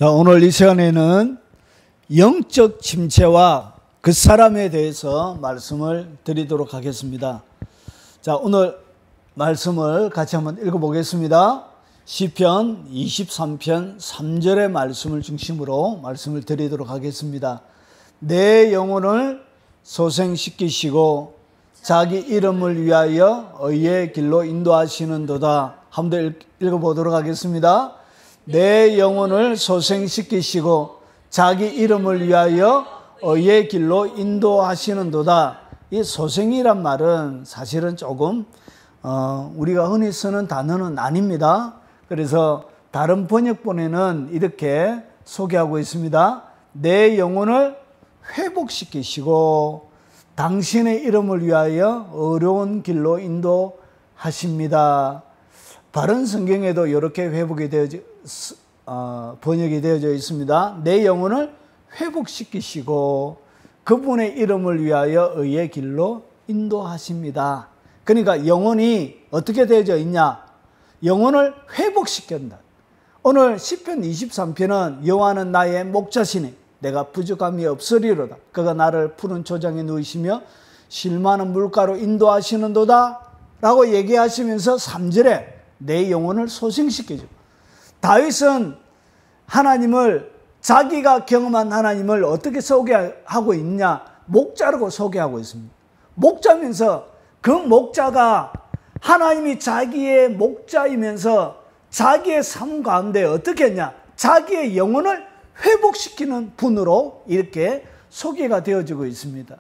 자, 오늘 이 시간에는 영적 침체와 그 사람에 대해서 말씀을 드리도록 하겠습니다. 자, 오늘 말씀을 같이 한번 읽어보겠습니다. 시편 23편 3절의 말씀을 중심으로 말씀을 드리도록 하겠습니다. 내 영혼을 소생시키시고 자기 이름을 위하여 의의 길로 인도하시는도다. 한번 더 읽어보도록 하겠습니다. 내 영혼을 소생시키시고 자기 이름을 위하여 의의 길로 인도하시는도다. 이 소생이란 말은 사실은 조금 우리가 흔히 쓰는 단어는 아닙니다. 그래서 다른 번역본에는 이렇게 소개하고 있습니다. 내 영혼을 회복시키시고 당신의 이름을 위하여 어려운 길로 인도하십니다. 바른 성경에도 이렇게 번역이 되어져 있습니다. 내 영혼을 회복시키시고 그분의 이름을 위하여 의의 길로 인도하십니다. 그러니까 영혼이 어떻게 되어져 있냐? 영혼을 회복시킨다. 오늘 시편 23편은 여호와는 나의 목자시니 내가 부족함이 없으리로다. 그가 나를 푸른 초장에 누이시며 실만한 물가로 인도하시는도다 라고 얘기하시면서 3절에 내 영혼을 소생시켜줘. 다윗은 하나님을, 자기가 경험한 하나님을 어떻게 소개하고 있냐? 목자라고 소개하고 있습니다. 목자면서 그 목자가 하나님이 자기의 목자이면서 자기의 삶 가운데 어떻게 했냐? 자기의 영혼을 회복시키는 분으로 이렇게 소개가 되어지고 있습니다.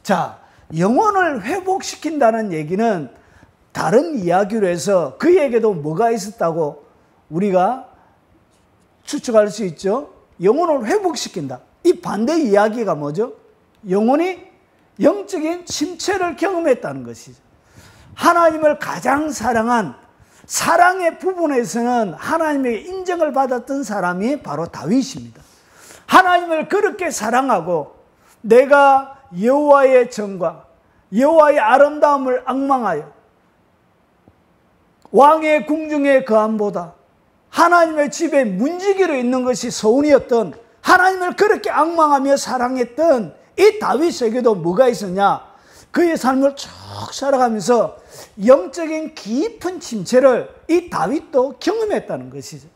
자, 영혼을 회복시킨다는 얘기는 다른 이야기로 해서 그에게도 뭐가 있었다고 우리가 추측할 수 있죠. 영혼을 회복시킨다. 이 반대 이야기가 뭐죠? 영혼이 영적인 침체를 경험했다는 것이죠. 하나님을 가장 사랑한 사랑의 부분에서는 하나님의 인정을 받았던 사람이 바로 다윗입니다. 하나님을 그렇게 사랑하고 내가 여호와의 정과 여호와의 아름다움을 앙망하여 왕의 궁중의 거함보다 하나님의 집에 문지기로 있는 것이 소원이었던, 하나님을 그렇게 앙망하며 사랑했던 이 다윗에게도 뭐가 있었냐? 그의 삶을 쭉 살아가면서 영적인 깊은 침체를 이 다윗도 경험했다는 것이죠.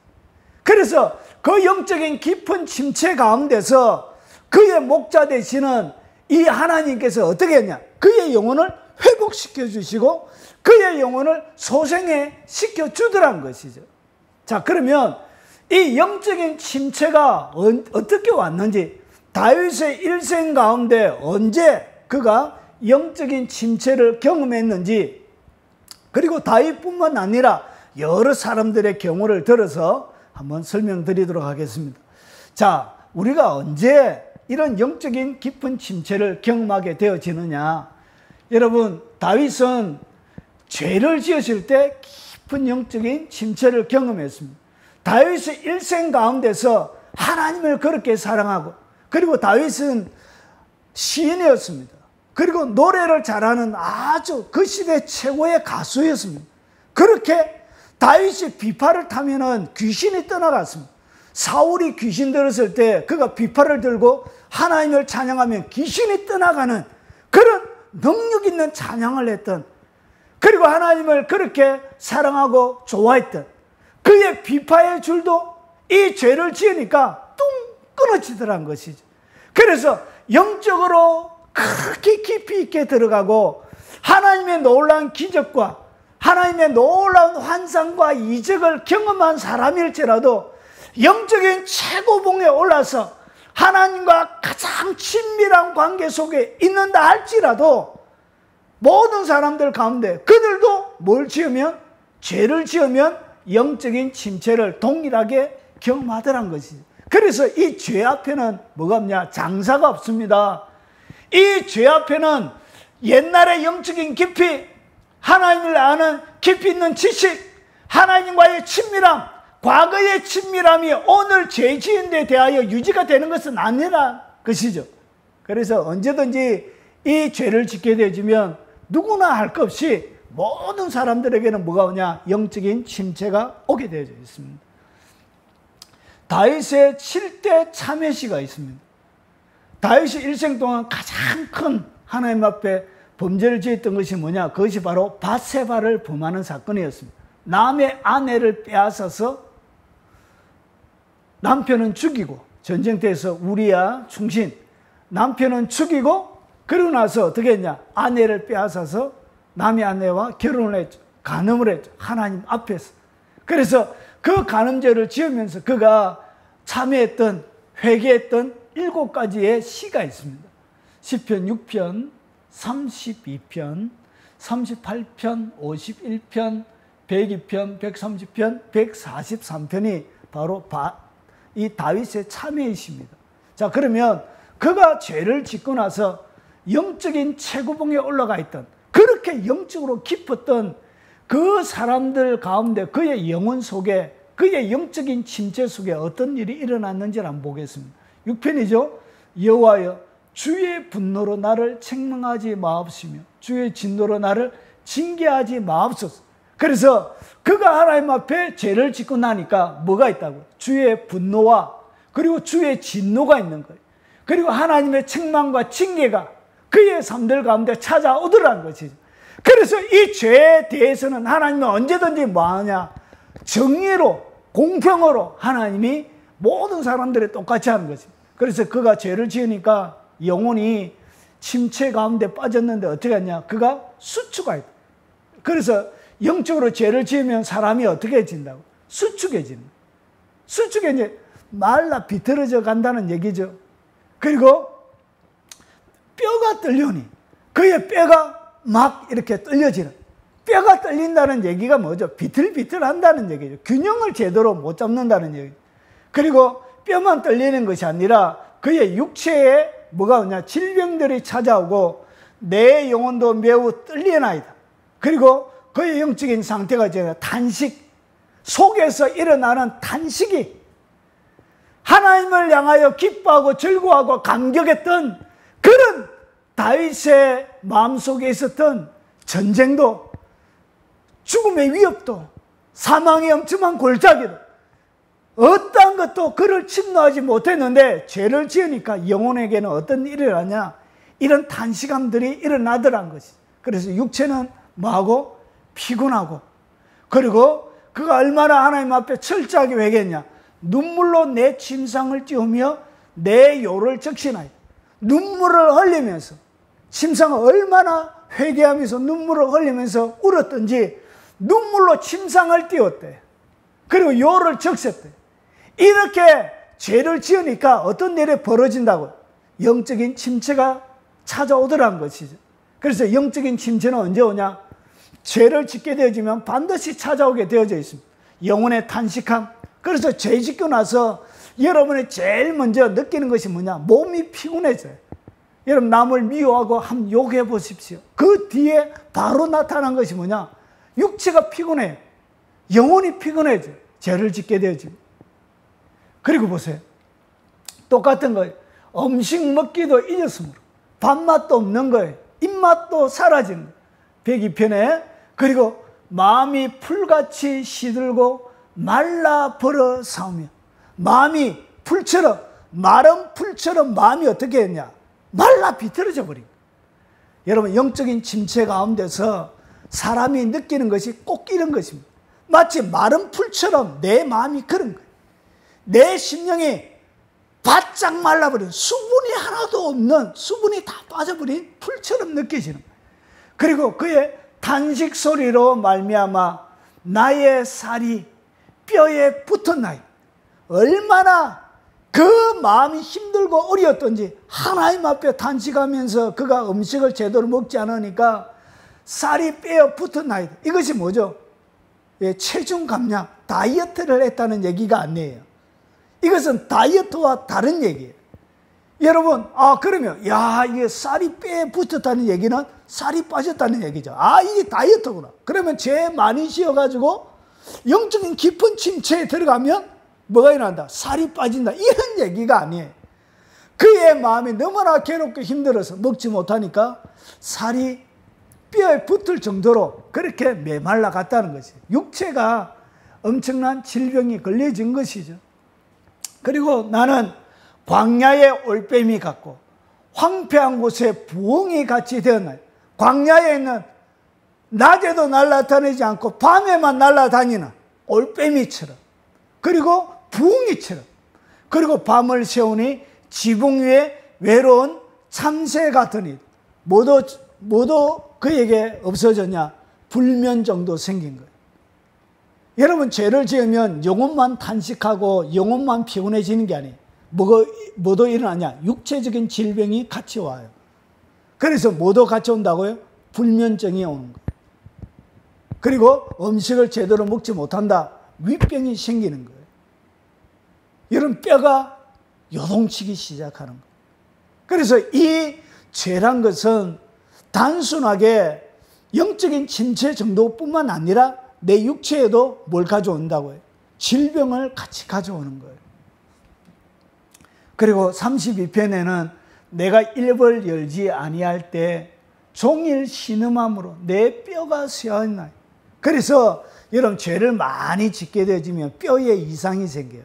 그래서 그 영적인 깊은 침체 가운데서 그의 목자 되시는 이 하나님께서 어떻게 했냐? 그의 영혼을 회복시켜 주시고 그의 영혼을 소생해 시켜 주더란 것이죠. 자, 그러면 이 영적인 침체가 어떻게 왔는지, 다윗의 일생 가운데 언제 그가 영적인 침체를 경험했는지, 그리고 다윗뿐만 아니라 여러 사람들의 경우를 들어서 한번 설명드리도록 하겠습니다. 자, 우리가 언제 이런 영적인 깊은 침체를 경험하게 되어지느냐? 여러분, 다윗은 죄를 지었을 때 깊은 영적인 침체를 경험했습니다. 다윗의 일생 가운데서 하나님을 그렇게 사랑하고, 그리고 다윗은 시인이었습니다. 그리고 노래를 잘하는 아주 그 시대 최고의 가수였습니다. 그렇게 다윗이 비파를 타면은 귀신이 떠나갔습니다. 사울이 귀신 들었을 때 그가 비파를 들고 하나님을 찬양하면 귀신이 떠나가는 그런 능력 있는 찬양을 했던, 그리고 하나님을 그렇게 사랑하고 좋아했던 그의 비파의 줄도 이 죄를 지으니까 뚱 끊어지더란 것이죠. 그래서 영적으로 그렇게 깊이 있게 들어가고 하나님의 놀라운 기적과 하나님의 놀라운 환상과 이적을 경험한 사람일지라도 영적인 최고봉에 올라서 하나님과 가장 친밀한 관계 속에 있는다 할지라도 모든 사람들 가운데 그들도 뭘 지으면, 죄를 지으면 영적인 침체를 동일하게 경험하더란 것이죠. 그래서 이 죄 앞에는 뭐가 없냐? 장사가 없습니다. 이 죄 앞에는 옛날의 영적인 깊이, 하나님을 아는 깊이 있는 지식, 하나님과의 친밀함, 과거의 친밀함이 오늘 죄 지은 데 대하여 유지가 되는 것은 아니라 것이죠. 그래서 언제든지 이 죄를 짓게 되어지면 누구나 할 것 없이 모든 사람들에게는 뭐가 오냐? 영적인 침체가 오게 되어 있습니다. 다윗의 7대 참회시가 있습니다. 다윗이 일생 동안 가장 큰 하나님 앞에 범죄를 지었던 것이 뭐냐? 그것이 바로 밧세바를 범하는 사건이었습니다. 남의 아내를 빼앗아서 남편은 죽이고, 전쟁터에서 우리야 충신, 남편은 죽이고, 그러고 나서 어떻게 했냐? 아내를 빼앗아서 남의 아내와 결혼을 했죠. 간음을 했죠. 하나님 앞에서. 그래서 그 간음죄를 지으면서 그가 참회했던, 회개했던 7가지의 시가 있습니다. 시편 6편, 32편, 38편, 51편, 102편, 130편, 143편이 바로 이 다윗의 참회이십니다. 자, 그러면 그가 죄를 짓고 나서 영적인 최고봉에 올라가 있던, 그렇게 영적으로 깊었던 그 사람들 가운데 그의 영혼 속에, 그의 영적인 침체 속에 어떤 일이 일어났는지를 한번 보겠습니다. 6편이죠. 여호와여, 주의 분노로 나를 책망하지 마옵시며 주의 진노로 나를 징계하지 마옵소서. 그래서 그가 하나님 앞에 죄를 짓고 나니까 뭐가 있다고? 주의 분노와 그리고 주의 진노가 있는 거예요. 그리고 하나님의 책망과 징계가 그의 삶들 가운데 찾아오더라는 것이죠. 그래서 이 죄에 대해서는 하나님은 언제든지 뭐하냐? 정의로, 공평으로 하나님이 모든 사람들이 똑같이 하는 것입니다. 그래서 그가 죄를 지으니까 영혼이 침체 가운데 빠졌는데 어떻게 하냐? 그가 수축가 있다. 그래서 영적으로 죄를 지으면 사람이 어떻게 해진다고? 수축해지는. 수축해 이제 말라 비틀어져 간다는 얘기죠. 그리고 뼈가 떨려니 그의 뼈가 막 이렇게 떨려지는. 뼈가 떨린다는 얘기가 뭐죠? 비틀비틀한다는 얘기죠. 균형을 제대로 못 잡는다는 얘기죠. 그리고 뼈만 떨리는 것이 아니라 그의 육체에 뭐가 오냐? 질병들이 찾아오고 내 영혼도 매우 떨리나이다. 그리고 그의 영적인 상태가 이제 탄식, 속에서 일어나는 탄식이 하나님을 향하여 기뻐하고 즐거워하고 감격했던 그런 다윗의 마음속에 있었던 전쟁도, 죽음의 위협도, 사망의 엄청난 골짜기도, 어떠한 것도 그를 침노하지 못했는데 죄를 지으니까 영혼에게는 어떤 일이 일어나냐? 이런 탄식감들이 일어나더란 것이. 그래서 육체는 뭐하고? 피곤하고, 그리고 그가 얼마나 하나님 앞에 철저하게 회개했냐? 눈물로 내 침상을 띄우며 내 요를 적시나이다. 눈물을 흘리면서, 침상을 얼마나 회개하면서 눈물을 흘리면서 울었던지 눈물로 침상을 띄웠대. 그리고 요를 적셨대. 이렇게 죄를 지으니까 어떤 일이 벌어진다고? 영적인 침체가 찾아오더란 것이죠. 그래서 영적인 침체는 언제 오냐? 죄를 짓게 되어지면 반드시 찾아오게 되어져 있습니다. 영혼의 탄식함. 그래서 죄 짓고 나서 여러분이 제일 먼저 느끼는 것이 뭐냐? 몸이 피곤해져요. 여러분 남을 미워하고 한번 욕해 보십시오. 그 뒤에 바로 나타난 것이 뭐냐? 육체가 피곤해요. 영혼이 피곤해져요. 죄를 짓게 되어지고. 그리고 보세요. 똑같은 거예요. 음식 먹기도 잊었으므로 밥맛도 없는 거예요. 입맛도 사라진 거예요. 102편에 그리고 마음이 풀같이 시들고 말라 벌어 싸우며, 마음이 풀처럼, 마른 풀처럼 마음이 어떻게 했냐? 말라 비틀어져 버린 거예요. 여러분 영적인 침체 가운데서 사람이 느끼는 것이 꼭 이런 것입니다. 마치 마른 풀처럼 내 마음이 그런 거예요. 내 심령이 바짝 말라버린, 수분이 하나도 없는, 수분이 다 빠져버린 풀처럼 느껴지는 거예요. 그리고 그의 탄식 소리로 말미암아 나의 살이 뼈에 붙었나이다. 얼마나 그 마음이 힘들고 어려웠던지 하나님 앞에 탄식하면서 그가 음식을 제대로 먹지 않으니까 살이 뼈에 붙었나이다. 이것이 뭐죠? 체중 감량, 다이어트를 했다는 얘기가 아니에요. 이것은 다이어트와 다른 얘기예요. 여러분, 그러면 이게 살이 뼈에 붙었다는 얘기는 살이 빠졌다는 얘기죠. 이게 다이어트구나. 그러면 죄 많이 지어가지고 영적인 깊은 침체에 들어가면 뭐가 일어난다? 살이 빠진다. 이런 얘기가 아니에요. 그의 마음이 너무나 괴롭고 힘들어서 먹지 못하니까 살이 뼈에 붙을 정도로 그렇게 메말라 갔다는 것이죠. 육체가 엄청난 질병이 걸려진 것이죠. 그리고 나는 광야의 올빼미 같고 황폐한 곳에 부엉이 같이 되었나이다. 광야에 있는 낮에도 날아다니지 않고 밤에만 날아다니는 올빼미처럼, 그리고 부엉이처럼, 그리고 밤을 새우니 지붕 위에 외로운 참새 같으니 모두 그에게 없어졌냐? 불면 정도 생긴 거예요. 여러분, 죄를 지으면 영혼만 탄식하고 영혼만 피곤해지는 게 아니에요. 뭐도 일어나냐? 육체적인 질병이 같이 와요. 그래서 뭐도 같이 온다고요? 불면증이 오는 거예요. 그리고 음식을 제대로 먹지 못한다. 위병이 생기는 거예요. 이런 뼈가 요동치기 시작하는 거예요. 그래서 이 죄란 것은 단순하게 영적인 침체 정도뿐만 아니라 내 육체에도 뭘 가져온다고요? 질병을 같이 가져오는 거예요. 그리고 32편에는 내가 입을 열지 아니할 때 종일 신음함으로 내 뼈가 쇠하였나이다. 그래서 여러분, 죄를 많이 짓게 되어지면 뼈에 이상이 생겨요.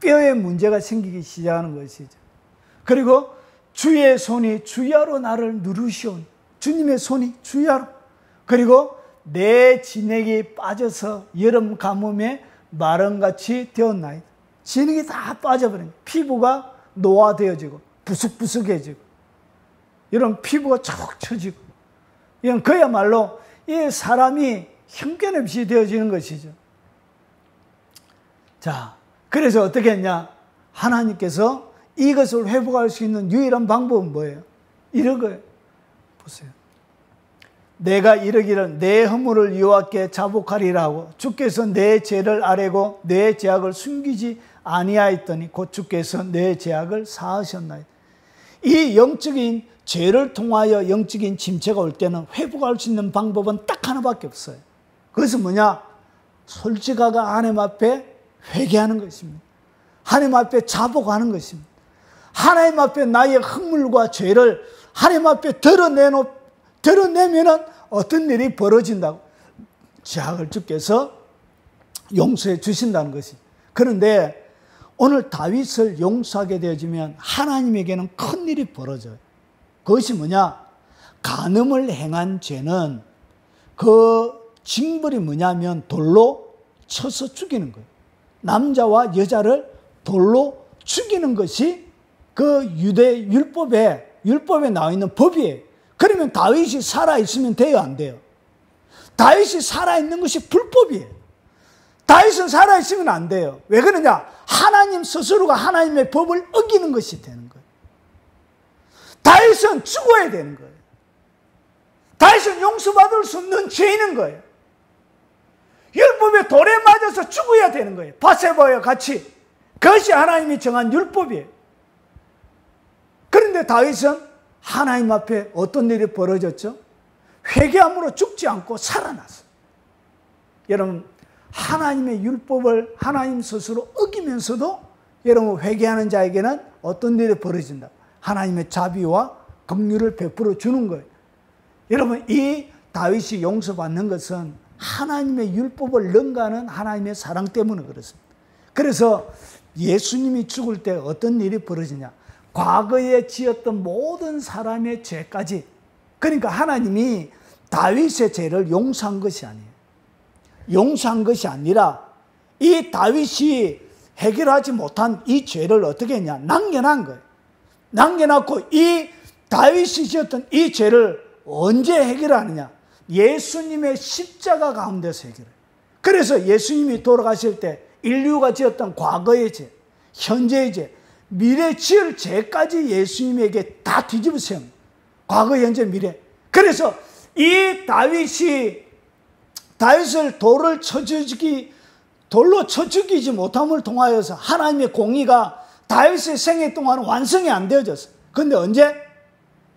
뼈에 문제가 생기기 시작하는 것이죠. 그리고 주의 손이 주야로 나를 누르시오니, 주님의 손이 주야로, 그리고 내 진액이 빠져서 여름 가뭄에 마름같이 되었나이다. 진액이 다 빠져버린 거예요. 피부가 노화되어지고 부석부석해지고, 이런 피부가 촉 처지고, 이건 그야말로 이 사람이 형편없이 되어지는 것이죠. 자, 그래서 어떻게 했냐? 하나님께서 이것을 회복할 수 있는 유일한 방법은 뭐예요? 이런 거예요. 보세요. 내가 이르기를 내 허물을 여호와께 자복하리라 하고 주께서 내 죄를 아뢰고 내 죄악을 숨기지 아니하였더니 곧 주께서 내 죄악을 사하셨나이다. 이 영적인 죄를 통하여 영적인 침체가 올 때는 회복할 수 있는 방법은 딱 하나밖에 없어요. 그것은 뭐냐? 솔직하게 하나님 앞에 회개하는 것입니다. 하나님 앞에 자복하는 것입니다. 하나님 앞에 나의 흙물과 죄를 하나님 앞에 드러내면은 어떤 일이 벌어진다고? 죄악을 주께서 용서해 주신다는 것이. 그런데 오늘 다윗을 용서하게 되어지면 하나님에게는 큰 일이 벌어져요. 그것이 뭐냐? 간음을 행한 죄는 그 징벌이 뭐냐면 돌로 쳐서 죽이는 거예요. 남자와 여자를 돌로 죽이는 것이 그 유대 율법에 나와 있는 법이에요. 그러면 다윗이 살아있으면 돼요, 안 돼요? 다윗이 살아있는 것이 불법이에요. 다윗은 살아있으면 안 돼요. 왜 그러냐? 하나님 스스로가 하나님의 법을 어기는 것이 되는 거예요. 다윗은 죽어야 되는 거예요. 다윗은 용서받을 수 없는 죄인인 거예요. 율법의 돌에 맞아서 죽어야 되는 거예요. 바세바와 같이. 그것이 하나님이 정한 율법이에요. 그런데 다윗은 하나님 앞에 어떤 일이 벌어졌죠? 회개함으로 죽지 않고 살아났어요. 여러분, 하나님의 율법을 하나님 스스로 어기면서도 여러분 회개하는 자에게는 어떤 일이 벌어진다? 하나님의 자비와 긍휼을 베풀어 주는 거예요. 여러분, 이 다윗이 용서받는 것은 하나님의 율법을 능가하는 하나님의 사랑 때문에 그렇습니다. 그래서 예수님이 죽을 때 어떤 일이 벌어지냐? 과거에 지었던 모든 사람의 죄까지, 그러니까 하나님이 다윗의 죄를 용서한 것이 아니에요. 용서한 것이 아니라 이 다윗이 해결하지 못한 이 죄를 어떻게 했냐? 남겨놓은 거예요. 남겨놓고 이 다윗이 지었던 이 죄를 언제 해결하느냐? 예수님의 십자가 가운데서 해결해요. 그래서 예수님이 돌아가실 때 인류가 지었던 과거의 죄, 현재의 죄, 미래 지을 죄까지 예수님에게 다 뒤집어 세운 과거, 현재, 미래. 그래서 이 다윗을 돌로 쳐 죽이지 못함을 통하여서 하나님의 공의가 다윗의 생애 동안 완성이 안 되어졌어요. 그런데 언제?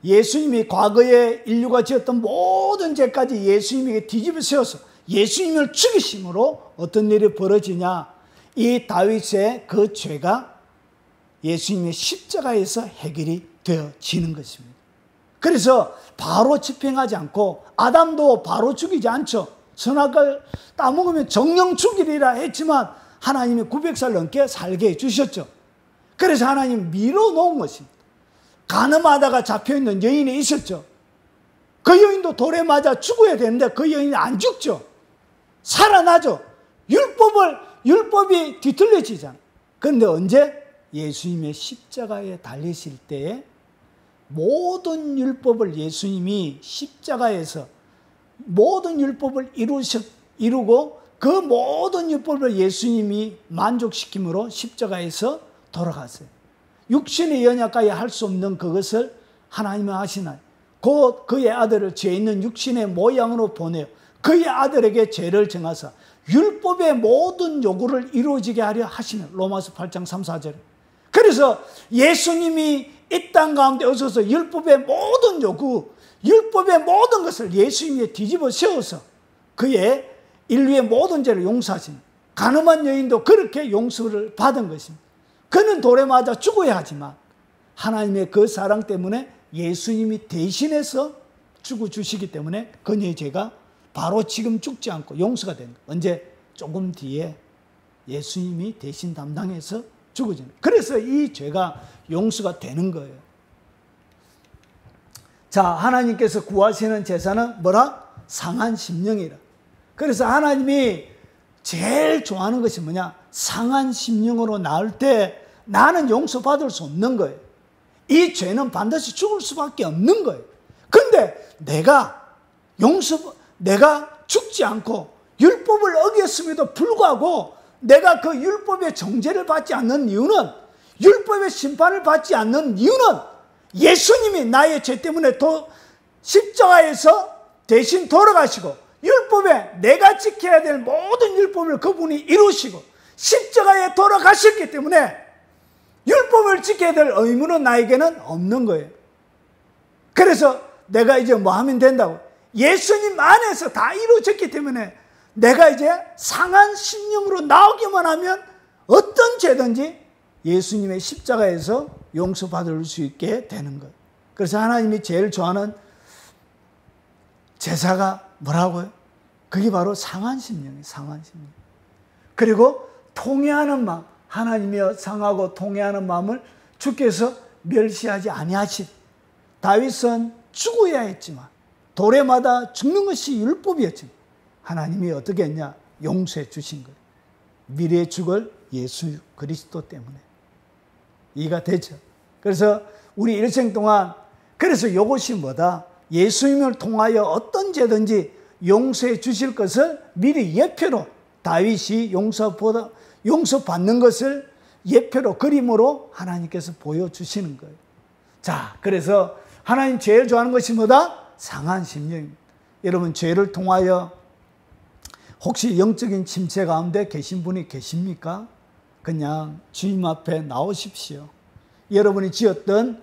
예수님이 과거에 인류가 지었던 모든 죄까지 예수님에게 뒤집어 세워서 예수님을 죽이심으로 어떤 일이 벌어지냐? 이 다윗의 그 죄가 예수님의 십자가에서 해결이 되어지는 것입니다. 그래서 바로 집행하지 않고 아담도 바로 죽이지 않죠. 선악을 따먹으면 정령 죽이리라 했지만 하나님이 900살 넘게 살게 해주셨죠. 그래서 하나님 밀어놓은 것입니다. 간음하다가 잡혀있는 여인이 있었죠. 그 여인도 돌에 맞아 죽어야 되는데 그 여인이 안 죽죠. 살아나죠. 율법이 뒤틀려지잖아. 그런데 언제? 예수님의 십자가에 달리실 때에 모든 율법을 예수님이 십자가에서 모든 율법을 이루고 그 모든 율법을 예수님이 만족시킴으로 십자가에서 돌아갔어요. 육신의 연약하여 할 수 없는 그것을 하나님은 하시나요? 곧 그의 아들을 죄 있는 육신의 모양으로 보내어 그의 아들에게 죄를 정하사 율법의 모든 요구를 이루어지게 하려 하시는 로마서 8장 3, 4절. 그래서 예수님이 이 땅 가운데 오셔서 율법의 모든 요구, 율법의 모든 것을 예수님이 뒤집어 세워서 그의 인류의 모든 죄를 용서하신 간음한 여인도 그렇게 용서를 받은 것입니다. 그는 돌에 맞아 죽어야 하지만 하나님의 그 사랑 때문에 예수님이 대신해서 죽어주시기 때문에 그녀의 죄가 바로 지금 죽지 않고 용서가 된 거예요. 언제? 조금 뒤에 예수님이 대신 담당해서 죽어지는 거예요. 그래서 이 죄가 용서가 되는 거예요. 자, 하나님께서 구하시는 제사는 뭐라? 상한 심령이라. 그래서 하나님이 제일 좋아하는 것이 뭐냐? 상한 심령으로 나올 때 나는 용서받을 수 없는 거예요. 이 죄는 반드시 죽을 수밖에 없는 거예요. 근데 내가 죽지 않고 율법을 어겼음에도 불구하고 내가 그 율법의 정죄를 받지 않는 이유는, 율법의 심판을 받지 않는 이유는 예수님이 나의 죄 때문에 십자가에서 대신 돌아가시고 율법에 내가 지켜야 될 모든 율법을 그분이 이루시고 십자가에 돌아가셨기 때문에 율법을 지켜야 될 의무는 나에게는 없는 거예요. 그래서 내가 이제 뭐 하면 된다고? 예수님 안에서 다 이루어졌기 때문에 내가 이제 상한 심령으로 나오기만 하면 어떤 죄든지 예수님의 십자가에서 용서받을 수 있게 되는 거예요. 그래서 하나님이 제일 좋아하는 제사가 뭐라고요? 그게 바로 상한 심령이에요. 상한 심령. 그리고 통회하는 마음, 하나님이여 상하고 통회하는 마음을 주께서 멸시하지 아니하시리. 다윗은 죽어야 했지만 돌에 맞아 죽는 것이 율법이었지만 하나님이 어떻게 했냐? 용서해 주신 거예요. 미래에 죽을 예수 그리스도 때문에. 이해가 되죠? 그래서 우리 일생 동안 그래서 이것이 뭐다? 예수님을 통하여 어떤 죄든지 용서해 주실 것을 미리 예표로 다윗이 용서받는 것을 예표로 그림으로 하나님께서 보여주시는 거예요. 자, 그래서 하나님 제일 좋아하는 것이 뭐다? 상한 심령입니다. 여러분 죄를 통하여 혹시 영적인 침체 가운데 계신 분이 계십니까? 그냥 주님 앞에 나오십시오. 여러분이 지었던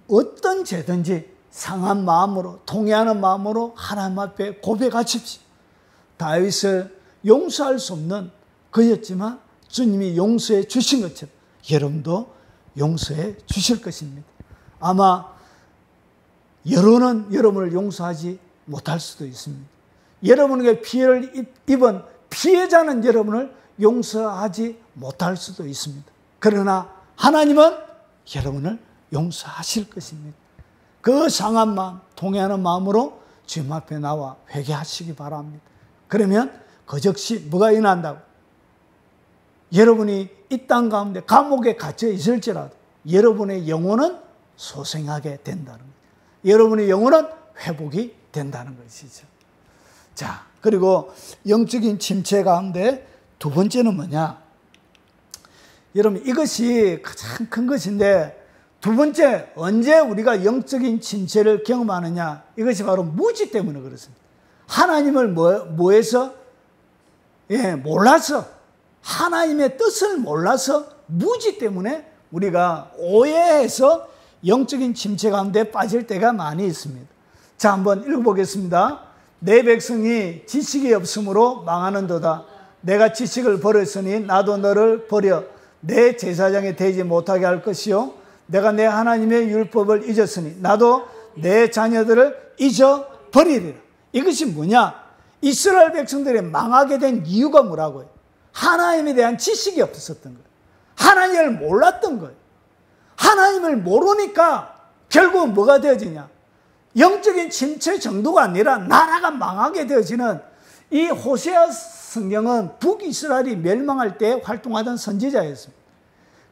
어떤 죄든지 상한 마음으로 통회하는 마음으로 하나님 앞에 고백하십시오. 다윗을 용서할 수 없는 그였지만 주님이 용서해 주신 것처럼 여러분도 용서해 주실 것입니다. 아마 여론은 여러분을 용서하지 못할 수도 있습니다. 여러분에게 피해를 입은 피해자는 여러분을 용서하지 못할 수도 있습니다. 그러나 하나님은 여러분을 용서하실 것입니다. 그 상한 마음, 통회하는 마음으로 주님 앞에 나와 회개하시기 바랍니다. 그러면 그 즉시 뭐가 일어난다고? 여러분이 이 땅 가운데 감옥에 갇혀 있을지라도 여러분의 영혼은 소생하게 된다는 거예요. 여러분의 영혼은 회복이 된다는 것이죠. 자, 그리고 영적인 침체 가운데 두 번째는 뭐냐? 여러분 이것이 가장 큰 것인데 두 번째, 언제 우리가 영적인 침체를 경험하느냐? 이것이 바로 무지 때문에 그렇습니다. 하나님을 뭐해서? 몰라서, 하나님의 뜻을 몰라서 무지 때문에 우리가 오해해서 영적인 침체 가운데 빠질 때가 많이 있습니다. 자, 한번 읽어보겠습니다. 내 백성이 지식이 없으므로 망하는도다. 내가 지식을 버렸으니 나도 너를 버려 내 제사장이 되지 못하게 할 것이요. 내가 내 하나님의 율법을 잊었으니 나도 내 자녀들을 잊어버리리라. 이것이 뭐냐? 이스라엘 백성들이 망하게 된 이유가 뭐라고요? 하나님에 대한 지식이 없었던 거예요. 하나님을 몰랐던 거예요. 하나님을 모르니까 결국은 뭐가 되어지냐? 영적인 침체 정도가 아니라 나라가 망하게 되어지는, 이 호세아 성경은 북이스라엘이 멸망할 때 활동하던 선지자였습니다.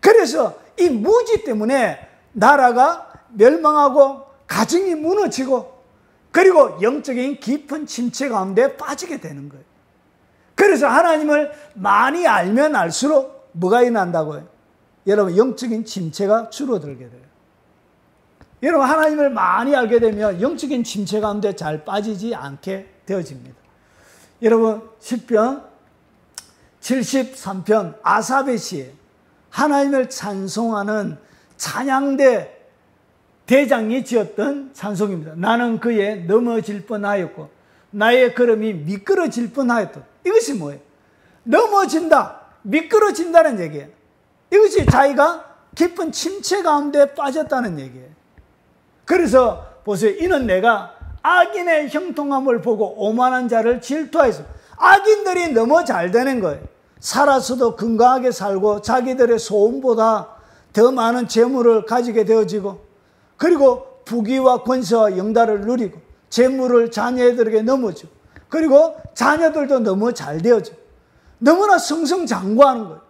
그래서 이 무지 때문에 나라가 멸망하고 가정이 무너지고 그리고 영적인 깊은 침체 가운데 빠지게 되는 거예요. 그래서 하나님을 많이 알면 알수록 뭐가 일어난다고요? 여러분, 영적인 침체가 줄어들게 돼요. 여러분, 하나님을 많이 알게 되면 영적인 침체 가운데 잘 빠지지 않게 되어집니다. 여러분, 시편 73편 아삽의 시에 하나님을 찬송하는 찬양대 대장이 지었던 찬송입니다. 나는 그에 넘어질 뻔하였고 나의 걸음이 미끄러질 뻔하였다. 이것이 뭐예요? 넘어진다, 미끄러진다는 얘기예요. 이것이 자기가 깊은 침체 가운데 빠졌다는 얘기예요. 그래서 보세요. 이는 내가 악인의 형통함을 보고 오만한 자를 질투하였어. 악인들이 너무 잘 되는 거예요. 살아서도 건강하게 살고 자기들의 소원보다 더 많은 재물을 가지게 되어지고, 그리고 부귀와 권세와 영달을 누리고 재물을 자녀들에게 넘어지고, 그리고 자녀들도 너무 잘 되어지고 너무나 승승장구하는 거예요.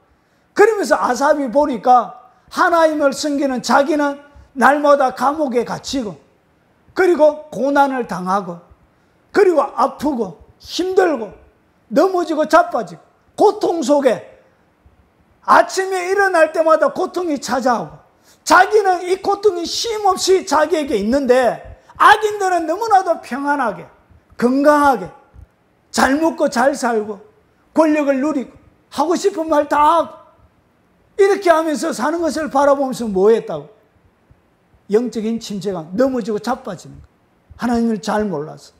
그러면서 아삽이 보니까 하나님을 섬기는 자기는 날마다 감옥에 갇히고 그리고 고난을 당하고 그리고 아프고 힘들고 넘어지고 자빠지고 고통 속에 아침에 일어날 때마다 고통이 찾아오고, 자기는 이 고통이 쉼없이 자기에게 있는데 악인들은 너무나도 평안하게 건강하게 잘 먹고 잘 살고 권력을 누리고 하고 싶은 말 다 하고 이렇게 하면서 사는 것을 바라보면서 뭐 했다고? 영적인 침체가 넘어지고 자빠지는 거예요. 하나님을 잘 몰라서.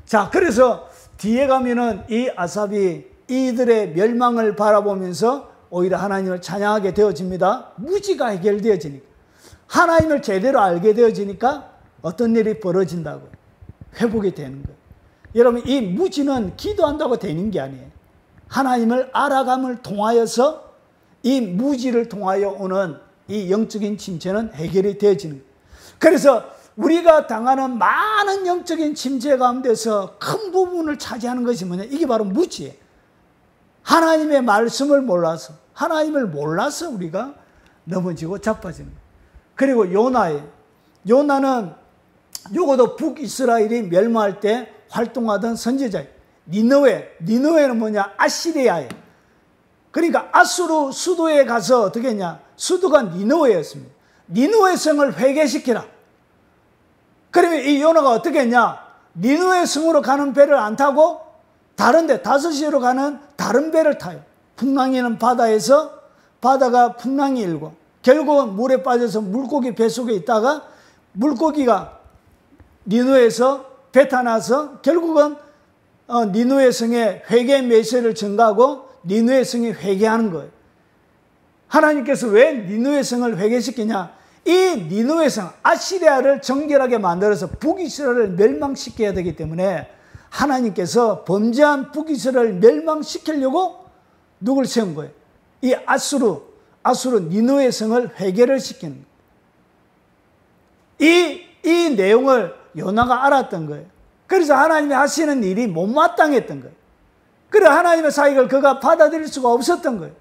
자, 그래서 뒤에 가면은 이 아삽이 이들의 멸망을 바라보면서 오히려 하나님을 찬양하게 되어집니다. 무지가 해결되어지니까, 하나님을 제대로 알게 되어지니까 어떤 일이 벌어진다고요? 회복이 되는 거예요. 여러분, 이 무지는 기도한다고 되는 게 아니에요. 하나님을 알아감을 통하여서 이 무지를 통하여 오는 이 영적인 침체는 해결이 되어지는 거예요. 그래서 우리가 당하는 많은 영적인 침체 가운데서 큰 부분을 차지하는 것이 뭐냐? 이게 바로 무지예요. 하나님의 말씀을 몰라서, 하나님을 몰라서 우리가 넘어지고 자빠지는 거예요. 그리고 요나는 요것도 북이스라엘이 멸망할 때 활동하던 선지자예요. 니느웨는 뭐냐? 아시리아예요. 그러니까 아수르 수도에 가서 어떻게 했냐? 수도가 니느웨였습니다. 니느웨 성을 회개시키라. 그러면 이 요나가 어떻게 했냐? 니느웨 성으로 가는 배를 안 타고 다른데 다섯시로 가는 다른 배를 타요. 풍랑이는 바다에서 바다가 풍랑이 일고 결국은 물에 빠져서 물고기 뱃속에 있다가 물고기가 니느웨에서 배타나서 결국은 니느웨 성에 회개 메시지를 전가하고 니느웨 성이 회개하는 거예요. 하나님께서 왜 니느웨 성을 회개시키냐? 이 니느웨 성, 아시리아를 정결하게 만들어서 북이스라엘을 멸망시켜야 되기 때문에 하나님께서 범죄한 북이스라엘을 멸망시키려고 누굴 세운 거예요? 이 아수르 니느웨 성을 회개를 시키는 거예요. 이 내용을 요나가 알았던 거예요. 그래서 하나님이 하시는 일이 못마땅했던 거예요. 그래 하나님의 사역을 그가 받아들일 수가 없었던 거예요.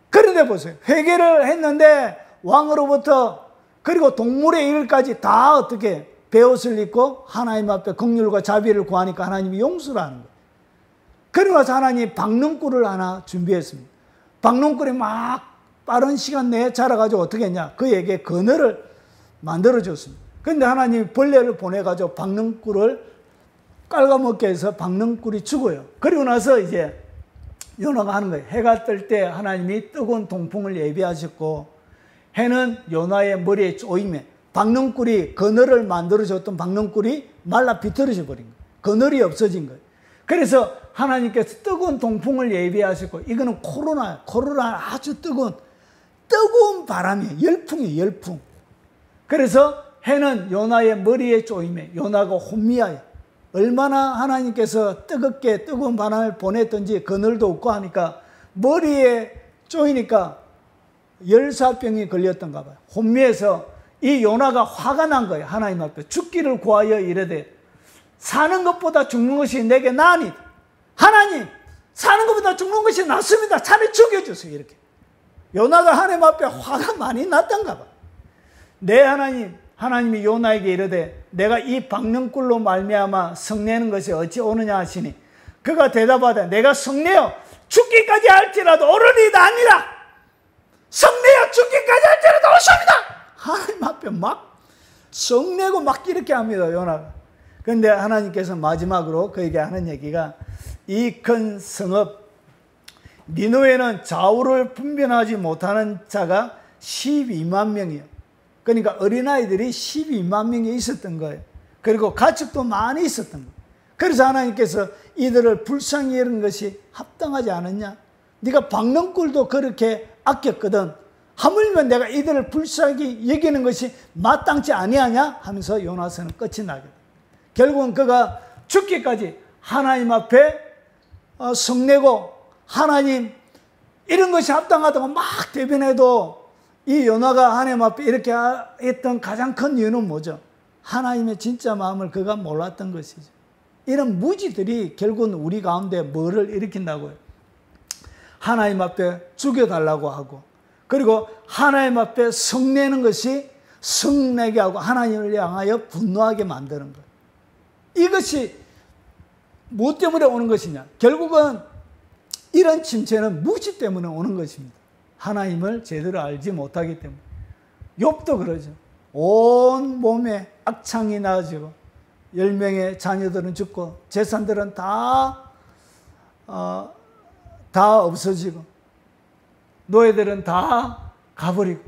그런데 보세요. 회개를 했는데 왕으로부터 그리고 동물의 일까지 다 어떻게 베옷을 입고 하나님 앞에 긍휼과 자비를 구하니까 하나님이 용서를 하는 거예요. 그러고 나서 하나님이 박능꿀을 하나 준비했습니다. 박능꿀이 막 빠른 시간 내에 자라가지고 어떻게 했냐? 그에게 그늘을 만들어줬습니다. 그런데 하나님이 벌레를 보내가지고 박능꿀을 깔아먹게 해서 박능꿀이 죽어요. 그리고 나서 이제 요나가 하는 거예요. 해가 뜰 때 하나님이 뜨거운 동풍을 예비하셨고 해는 요나의 머리에 쪼임에 박능꿀이 그늘을 만들어줬던 박능꿀이 말라 비틀어져 버린 거예요. 그늘이 없어진 거예요. 그래서 하나님께서 뜨거운 동풍을 예비하셨고 이거는 코로나 아주 뜨거운 바람이에요. 열풍이에요. 열풍. 그래서 해는 요나의 머리에 쪼임에 요나가 혼미하여 얼마나 하나님께서 뜨겁게 뜨거운 바람을 보냈던지 그늘도 없고 하니까 머리에 쪼이니까 열사병이 걸렸던가 봐요. 혼미해서 이 요나가 화가 난 거예요. 하나님 앞에 죽기를 구하여 이르되 사는 것보다 죽는 것이 내게 나으니 하나님 사는 것보다 죽는 것이 낫습니다. 차라리 죽여주세요. 이렇게 요나가 하나님 앞에 화가 많이 났던가 봐요. 내 하나님이 요나에게 이르되 내가 이 박능꿀로 말미암아 성내는 것이 어찌 오느냐 하시니 그가 대답하되 내가 성내어 죽기까지 할지라도 오르리다 아니라 성내어 죽기까지 할지라도 오십니다. 하나님 앞에 막 성내고 막 이렇게 합니다. 요나가. 그런데 하나님께서 마지막으로 그에게 하는 얘기가 이 큰 성읍 니느웨는 좌우를 분별하지 못하는 자가 12만 명이에요. 그러니까 어린아이들이 12만 명이 있었던 거예요. 그리고 가축도 많이 있었던 거예요. 그래서 하나님께서 이들을 불쌍히 여긴 것이 합당하지 않았냐? 네가 박능꿀도 그렇게 아꼈거든. 하물며 내가 이들을 불쌍히 여기는 것이 마땅치 아니하냐? 하면서 요나서는 끝이 나게 돼요. 결국은 그가 죽기까지 하나님 앞에 성내고 하나님 이런 것이 합당하다고 막 대변해도 이 요나가 하나님 앞에 이렇게 했던 가장 큰 이유는 뭐죠? 하나님의 진짜 마음을 그가 몰랐던 것이죠. 이런 무지들이 결국은 우리 가운데 뭐를 일으킨다고요? 하나님 앞에 죽여달라고 하고 그리고 하나님 앞에 성내는 것이 성내게 하고 하나님을 향하여 분노하게 만드는 거예요. 이것이 무엇 때문에 오는 것이냐? 결국은 이런 침체는 무지 때문에 오는 것입니다. 하나님을 제대로 알지 못하기 때문에. 욥도 그러죠. 온 몸에 악창이 나아지고 10명의 자녀들은 죽고 재산들은 다 없어지고 노예들은 다 가버리고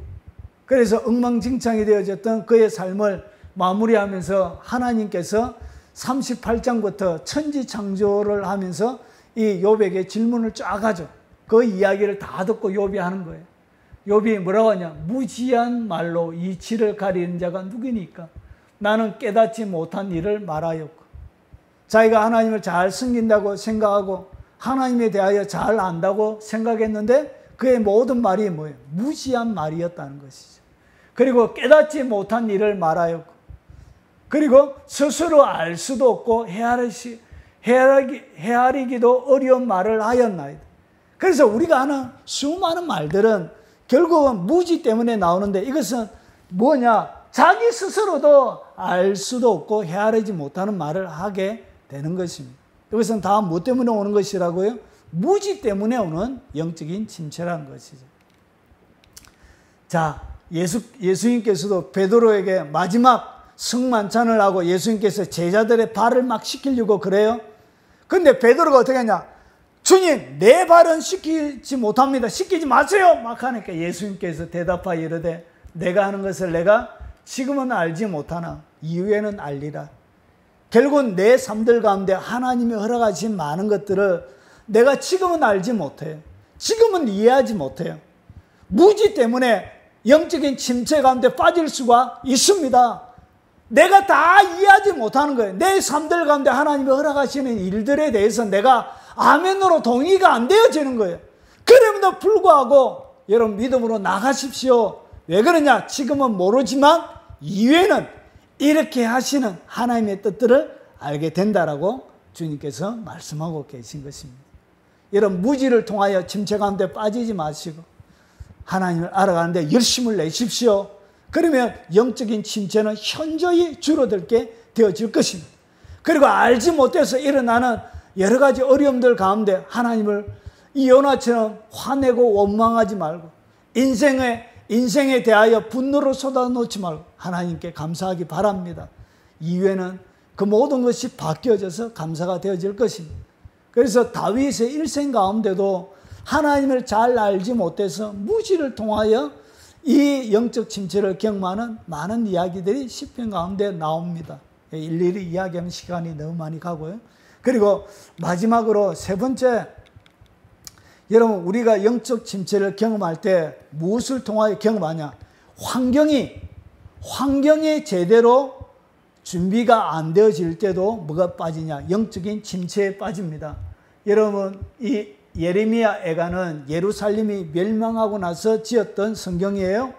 그래서 엉망진창이 되어졌던 그의 삶을 마무리하면서 하나님께서 38장부터 천지창조를 하면서 이 욥에게 질문을 쫙 하죠. 그 이야기를 다 듣고 욥이 하는 거예요. 욥이 뭐라고 하냐? 무지한 말로 이치를 가리는 자가 누구니까? 나는 깨닫지 못한 일을 말하였고. 자기가 하나님을 잘 섬긴다고 생각하고 하나님에 대하여 잘 안다고 생각했는데 그의 모든 말이 뭐예요? 무지한 말이었다는 것이죠. 그리고 깨닫지 못한 일을 말하였고 그리고 스스로 알 수도 없고 헤아리기도 어려운 말을 하였나이다. 그래서 우리가 하는 수많은 말들은 결국은 무지 때문에 나오는데 이것은 뭐냐? 자기 스스로도 알 수도 없고 헤아리지 못하는 말을 하게 되는 것입니다. 이것은 다 뭐 때문에 오는 것이라고요? 무지 때문에 오는 영적인 침체라는 것이죠. 자, 예수님께서도 베드로에게 마지막 성만찬을 하고 예수님께서 제자들의 발을 막 씻기려고 그래요. 근데 베드로가 어떻게 하냐? 주님, 내 발은 씻기지 못합니다. 씻기지 마세요. 막 하니까 예수님께서 대답하여 이르되 내가 하는 것을 내가 지금은 알지 못하나 이후에는 알리라. 결국은 내 삶들 가운데 하나님이 허락하신 많은 것들을 내가 지금은 알지 못해요. 지금은 이해하지 못해요. 무지 때문에 영적인 침체 가운데 빠질 수가 있습니다. 내가 다 이해하지 못하는 거예요. 내 삶들 가운데 하나님이 허락하시는 일들에 대해서 내가 아멘으로 동의가 안 되어지는 거예요. 그럼에도 불구하고 여러분 믿음으로 나가십시오. 왜 그러냐? 지금은 모르지만 이후에는 이렇게 하시는 하나님의 뜻들을 알게 된다라고 주님께서 말씀하고 계신 것입니다. 여러분 무지를 통하여 침체 가운데 빠지지 마시고 하나님을 알아가는데 열심을 내십시오. 그러면 영적인 침체는 현저히 줄어들게 되어질 것입니다. 그리고 알지 못해서 일어나는 여러 가지 어려움들 가운데 하나님을 이 요나처럼 화내고 원망하지 말고 인생에 대하여 분노를 쏟아놓지 말고 하나님께 감사하기 바랍니다. 이후에는 그 모든 것이 바뀌어져서 감사가 되어질 것입니다. 그래서 다윗의 일생 가운데도 하나님을 잘 알지 못해서 무지를 통하여 이 영적 침체를 경험하는 많은 이야기들이 시편 가운데 나옵니다. 일일이 이야기하면 시간이 너무 많이 가고요. 그리고 마지막으로 세 번째, 여러분 우리가 영적 침체를 경험할 때 무엇을 통하여 경험하냐? 환경이 제대로 준비가 안 되어질 때도 뭐가 빠지냐? 영적인 침체에 빠집니다. 여러분, 이 예레미야 애가는 예루살렘이 멸망하고 나서 지었던 성경이에요.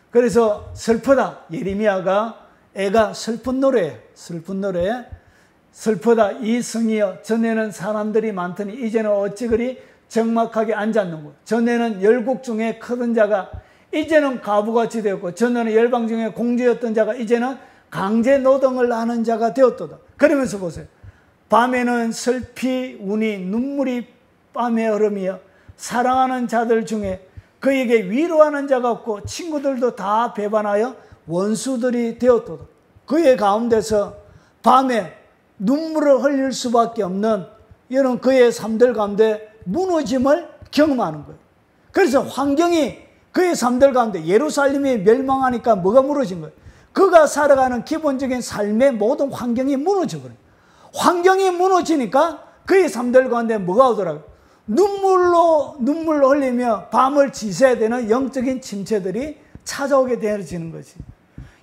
그래서 슬프다. 예레미야가 애가 슬픈 노래, 슬프다. 이 성이여, 전에는 사람들이 많더니 이제는 어찌 그리 적막하게 앉았는고. 전에는 열국 중에 크던 자가 이제는 과부같이 되었고, 전에는 열방 중에 공주였던 자가 이제는 강제 노동을 하는 자가 되었도다. 그러면서 보세요. 밤에는 슬피 우니 눈물이 밤에 흐름이여, 사랑하는 자들 중에 그에게 위로하는 자가 없고 친구들도 다 배반하여 원수들이 되었도다. 그의 가운데서 밤에 눈물을 흘릴 수밖에 없는 이런 그의 삶들 가운데 무너짐을 경험하는 거예요. 그래서 환경이 그의 삶들 가운데 예루살렘이 멸망하니까 뭐가 무너진 거예요? 그가 살아가는 기본적인 삶의 모든 환경이 무너져버려요. 환경이 무너지니까 그의 삶들 가운데 뭐가 오더라고요? 눈물로 흘리며 밤을 지새야 되는 영적인 침체들이 찾아오게 되어지는 것이.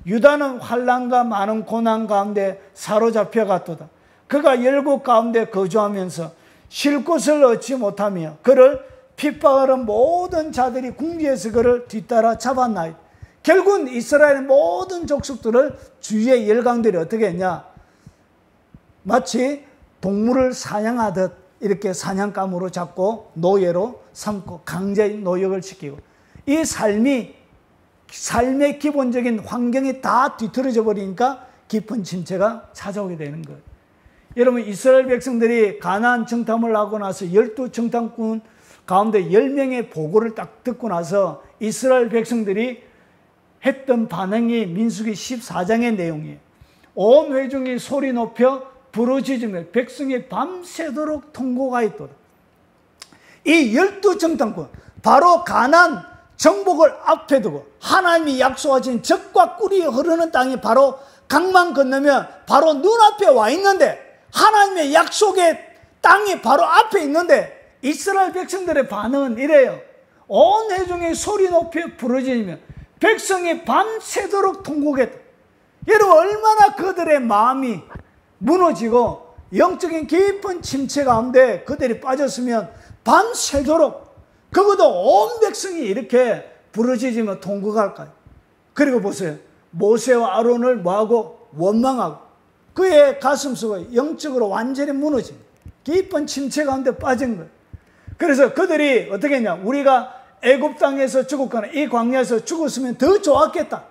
유다는 환난과 많은 고난 가운데 사로잡혀 갔도다. 그가 열국 가운데 거주하면서 쉴 곳을 얻지 못하며 그를 핍박하는 모든 자들이 궁지에서 그를 뒤따라 잡았나이다. 결국은 이스라엘의 모든 족속들을 주위의 열강들이 어떻게 했냐? 마치 동물을 사냥하듯 이렇게 사냥감으로 잡고 노예로 삼고 강제 노역을 시키고, 이 삶의 기본적인 환경이 다 뒤틀어져 버리니까 깊은 침체가 찾아오게 되는 거예요. 여러분, 이스라엘 백성들이 가나안 정탐을 하고 나서 12정탐꾼 가운데 10명의 보고를 딱 듣고 나서 이스라엘 백성들이 했던 반응이 민수기 14장의 내용이에요. 온 회중이 소리 높여 부르짖으며 백성이 밤새도록 통곡하 있도다. 이 12정탐꾼, 바로 가나안 정복을 앞에 두고 하나님이 약속하신 젖과 꿀이 흐르는 땅이 바로 강만 건너면 바로 눈앞에 와 있는데, 하나님의 약속의 땅이 바로 앞에 있는데 이스라엘 백성들의 반응은 이래요. 온 회중이 소리 높여 부르짖으며 백성이 밤새도록 통곡했다. 여러분, 얼마나 그들의 마음이 무너지고 영적인 깊은 침체 가운데 그들이 빠졌으면 밤새도록, 그것도 온 백성이 이렇게 부르짖으며 통곡할까요? 그리고 보세요. 모세와 아론을 뭐하고? 원망하고 그의 가슴속에 영적으로 완전히 무너진 깊은 침체 가운데 빠진 거예요. 그래서 그들이 어떻게 했냐? 우리가 애굽 땅에서 죽었거나 이 광야에서 죽었으면 더 좋았겠다.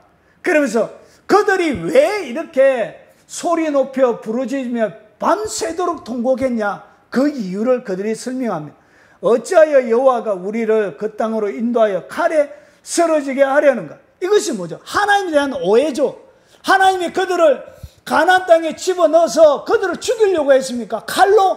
그러면서 그들이 왜 이렇게 소리 높여 부르짖으며 밤새도록 통곡했냐? 그 이유를 그들이 설명합니다. 어찌하여 여호와가 우리를 그 땅으로 인도하여 칼에 쓰러지게 하려는가? 이것이 뭐죠? 하나님에 대한 오해죠. 하나님이 그들을 가나안 땅에 집어넣어서 그들을 죽이려고 했습니까? 칼로?